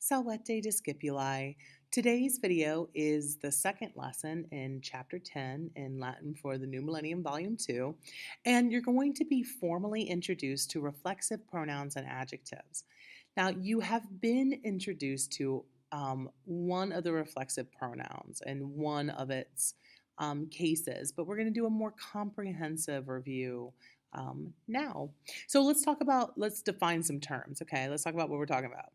Salvete discipuli. Today's video is the second lesson in Chapter 10 in Latin for the New Millennium, Volume 2, and you're going to be formally introduced to reflexive pronouns and adjectives. Now, you have been introduced to one of the reflexive pronouns and one of its cases, but we're going to do a more comprehensive review now. So let's define some terms, okay? Let's talk about what we're talking about.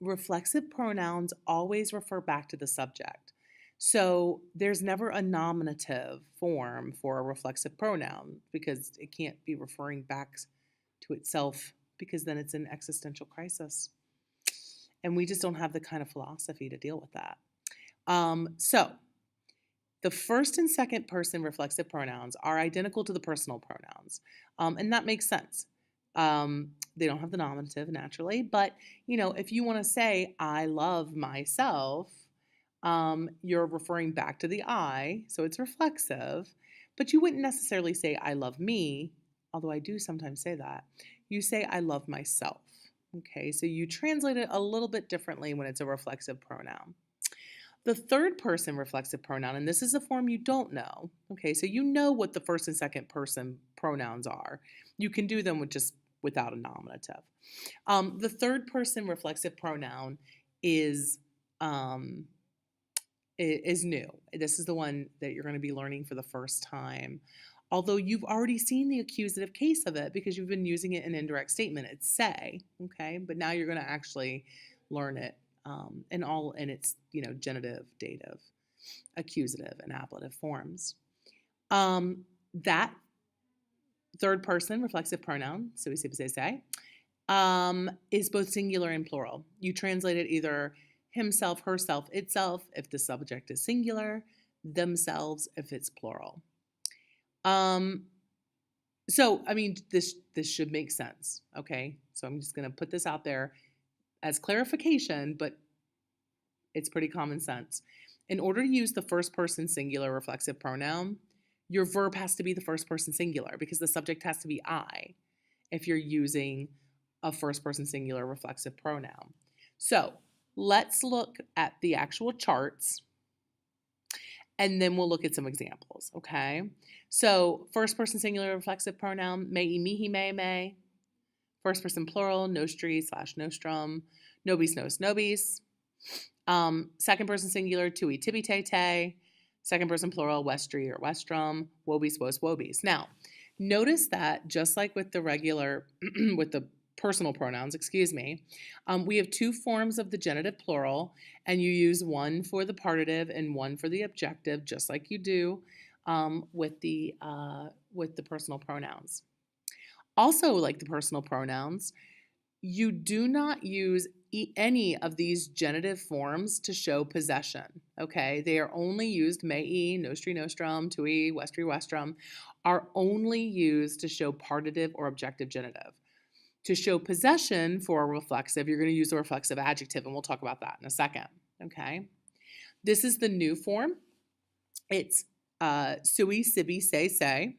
Reflexive pronouns always refer back to the subject. So there's never a nominative form for a reflexive pronoun because it can't be referring back to itself because then it's an existential crisis. And we just don't have the kind of philosophy to deal with that. So the first and second person reflexive pronouns are identical to the personal pronouns. And that makes sense. They don't have the nominative naturally, but if you want to say I love myself, you're referring back to the I, so it's reflexive, but you wouldn't necessarily say I love me, although I do sometimes say that. You say I love myself. Okay, so you translate it a little bit differently when it's a reflexive pronoun. The third person reflexive pronoun, and this is a form you don't know. Okay, so you know what the first and second person pronouns are. You can do them without a nominative. The third person reflexive pronoun is new. This is the one that you're going to be learning for the first time. Although you've already seen the accusative case of it because you've been using it in indirect statement. It's say, okay? But now you're going to actually learn it in its genitive, dative, accusative, and ablative forms. That third person reflexive pronoun, so we say, is both singular and plural. You translate it either himself, herself, itself if the subject is singular, themselves if it's plural. This should make sense, okay? So I'm just going to put this out there as clarification, but it's pretty common sense. In order to use the first person singular reflexive pronoun, your verb has to be the first person singular because the subject has to be I if you're using a first person singular reflexive pronoun. So let's look at the actual charts and then we'll look at some examples, okay? So first person singular reflexive pronoun, mei, mihi, may. First person plural, nostri / nostrum, nobis, nos, nobis. Second person singular, tui, tibi, te. Second person plural, westri or westrum, wobis, wos, wobis. Now, notice that just like with the regular, with the personal pronouns, we have two forms of the genitive plural, and you use one for the partitive and one for the objective, just like you do with the personal pronouns. Also, like the personal pronouns, you do not use any of these genitive forms to show possession, okay? They are only used, mei, nostri, nostrum, tui, westri, westrum, are only used to show partitive or objective genitive. To show possession for a reflexive, you're going to use a reflexive adjective, and we'll talk about that in a second, okay? This is the new form. It's sui, sibi, say.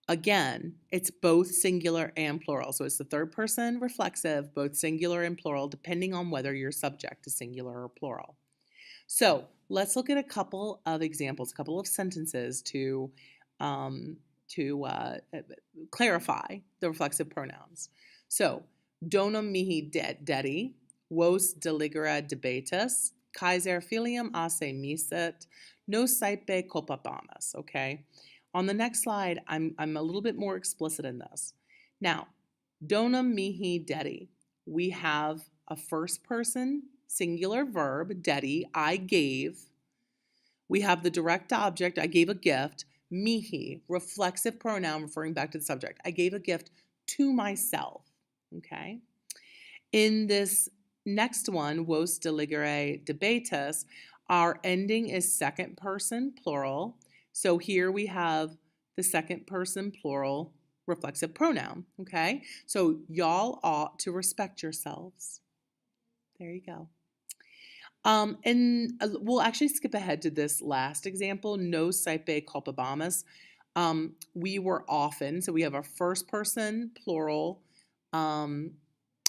Again, it's both singular and plural. So it's the third person reflexive, both singular and plural, depending on whether your subject is singular or plural. So let's look at a couple of examples, a couple of sentences to clarify the reflexive pronouns. So, donum mihi dedi, vos deligera debetus, Kaiser filium ase misit, nos saepe culpabamus, okay? On the next slide, I'm a little bit more explicit in this. Now, donum mihi dedi. We have a first person singular verb, dedi, I gave. We have the direct object, I gave a gift. Mihi, reflexive pronoun referring back to the subject. I gave a gift to myself, okay? In this next one, vos deligere debetus, our ending is second person plural. So here we have the second person plural reflexive pronoun, okay? So y'all ought to respect yourselves. There you go. And we'll actually skip ahead to this last example, nos saepe culpabamus. We were often, so we have our first person plural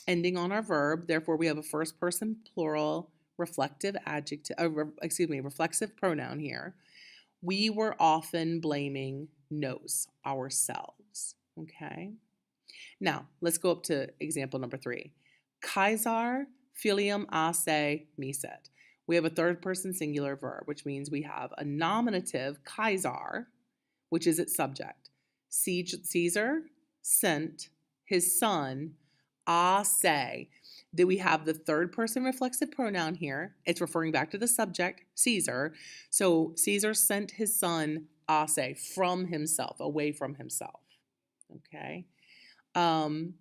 ending on our verb. Therefore, we have a first person plural reflective adjective, reflexive pronoun here. We were often blaming nos, ourselves. Okay. Now, let's go up to example number 3. Kaisar filium ase miset. We have a third person singular verb, which means we have a nominative Kaisar, which is its subject. Caesar sent his son ase. Then we have the third person reflexive pronoun here. It's referring back to the subject, Caesar. So Caesar sent his son ase, from himself, away from himself. Okay. And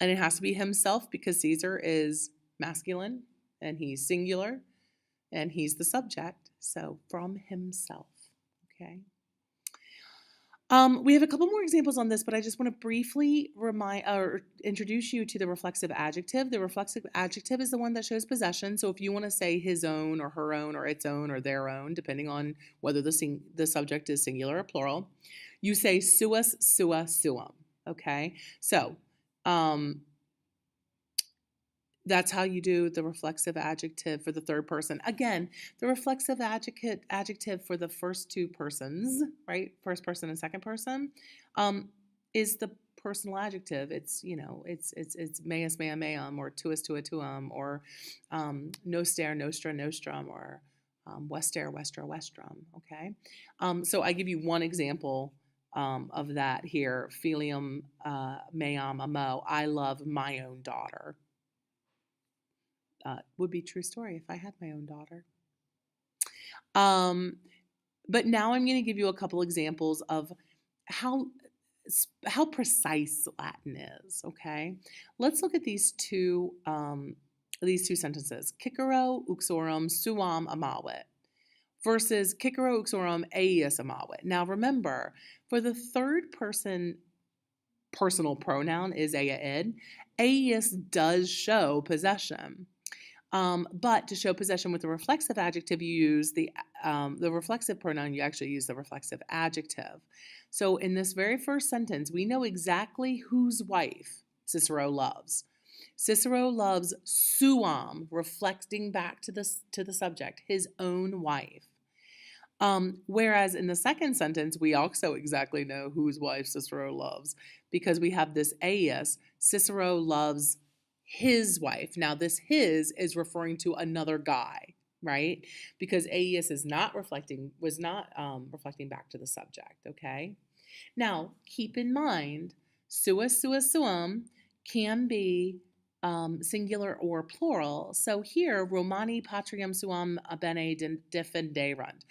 it has to be himself because Caesar is masculine and he's singular and he's the subject. So from himself. Okay. We have a couple more examples on this, but I just want to briefly introduce you to the reflexive adjective. The reflexive adjective is the one that shows possession. So if you want to say his own or her own or its own or their own, depending on whether the subject is singular or plural, you say suus, sua, suum. Okay, so that's how you do the reflexive adjective for the third person. Again, the reflexive adjective for the first two persons, right? First person and second person, is the personal adjective. It's, it's meus, mea, meum, or tuus, tua, tuum, or noster, nostra, nostrum, or wester, westra, westrum. Okay, so I give you one example of that here. Filium meam amo. I love my own daughter. Would be true story if I had my own daughter. But now I'm going to give you a couple examples of how precise Latin is. Okay, let's look at these two sentences: Cicero uxorum suam amavit versus Cicero uxorum eius amavit. Now remember, for the third person personal pronoun is ea id, eius does show possession. But to show possession with the reflexive adjective, you use the reflexive pronoun, you actually use the reflexive adjective. So in this very first sentence, we know exactly whose wife Cicero loves. Cicero loves suam, reflecting back to the subject, his own wife. Whereas in the second sentence, we also exactly know whose wife Cicero loves because we have this eius, Cicero loves his wife. Now this his is referring to another guy, right? Because eius was not reflecting back to the subject, okay? Now, keep in mind, suus, suus, suum can be singular or plural. So here, Romani patriam suam bene defenderunt.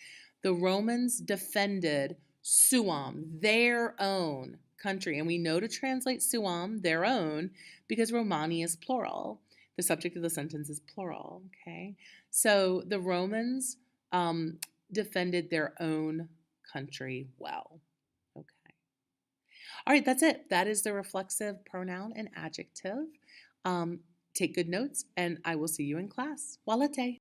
The Romans defended suam, their own country. And we know to translate suam, their own, because Romani is plural. The subject of the sentence is plural, okay? So the Romans defended their own country well, okay? All right, that's it. That is the reflexive pronoun and adjective. Take good notes, and I will see you in class. Walete.